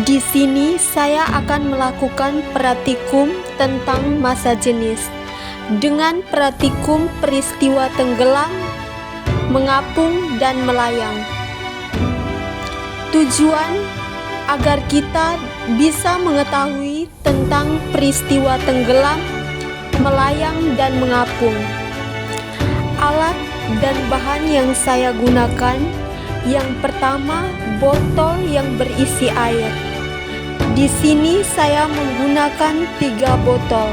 Di sini saya akan melakukan praktikum tentang masa jenis dengan praktikum peristiwa tenggelam, mengapung, dan melayang. Tujuan agar kita bisa mengetahui tentang peristiwa tenggelam, melayang, dan mengapung. Alat dan bahan yang saya gunakan, yang pertama, botol yang berisi air. Di sini saya menggunakan 3 botol.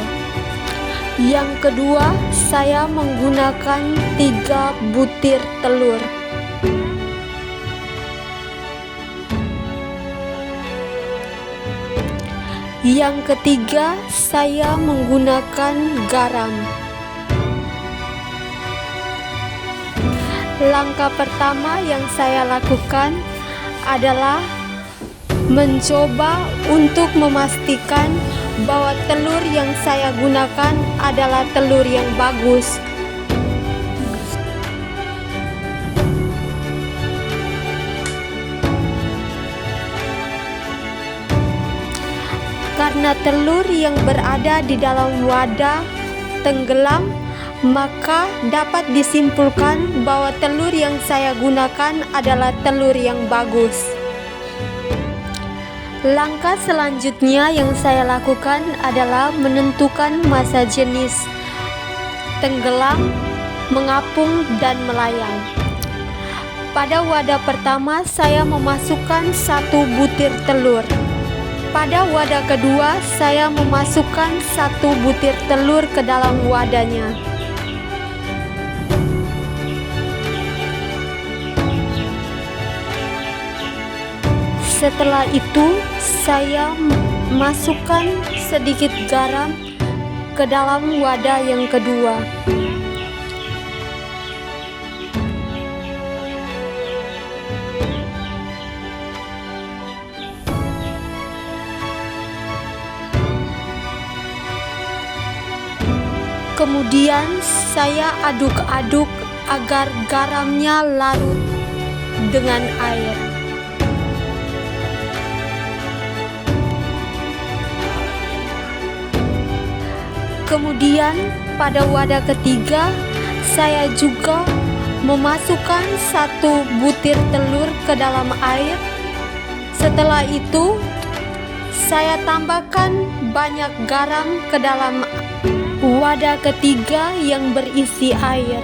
Yang kedua, saya menggunakan 3 butir telur. Yang ketiga, saya menggunakan garam. Langkah pertama yang saya lakukan adalah mencoba untuk memastikan bahwa telur yang saya gunakan adalah telur yang bagus. Karena telur yang berada di dalam wadah tenggelam, maka dapat disimpulkan bahwa telur yang saya gunakan adalah telur yang bagus. Langkah selanjutnya yang saya lakukan adalah menentukan masa jenis tenggelam, mengapung, dan melayang. Pada wadah pertama saya memasukkan 1 butir telur. Pada wadah kedua saya memasukkan 1 butir telur ke dalam wadahnya. Setelah itu, saya masukkan sedikit garam ke dalam wadah yang kedua. Kemudian, saya aduk-aduk agar garamnya larut dengan air. Kemudian pada wadah ketiga saya juga memasukkan 1 butir telur ke dalam air. Setelah itu saya tambahkan banyak garam ke dalam wadah ketiga yang berisi air.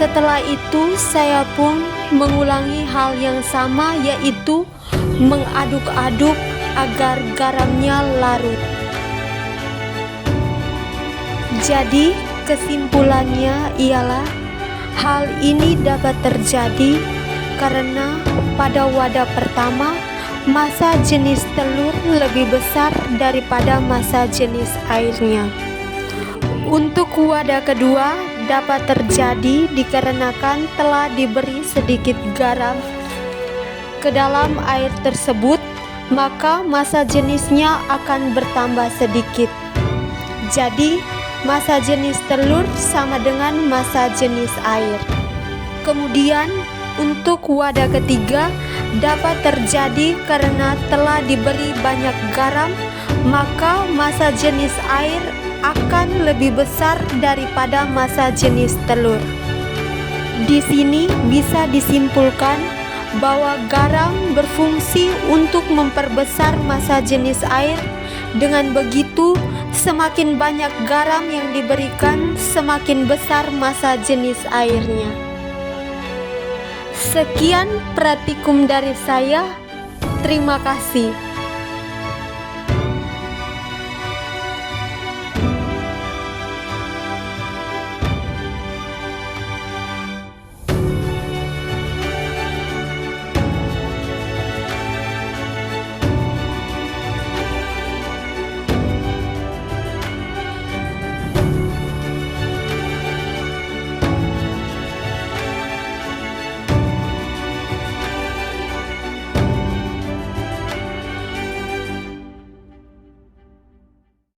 Setelah itu saya pun mengulangi hal yang sama, yaitu mengaduk-aduk agar garamnya larut. Jadi kesimpulannya ialah hal ini dapat terjadi karena pada wadah pertama massa jenis telur lebih besar daripada massa jenis airnya. Untuk wadah kedua dapat terjadi dikarenakan telah diberi sedikit garam ke dalam air tersebut, maka massa jenisnya akan bertambah sedikit. Jadi, massa jenis telur sama dengan massa jenis air. Kemudian, untuk wadah ketiga dapat terjadi karena telah diberi banyak garam, maka massa jenis air akan lebih besar daripada massa jenis telur. Di sini bisa disimpulkan bahwa garam berfungsi untuk memperbesar massa jenis air. Dengan begitu, semakin banyak garam yang diberikan, semakin besar massa jenis airnya. Sekian praktikum dari saya. Terima kasih.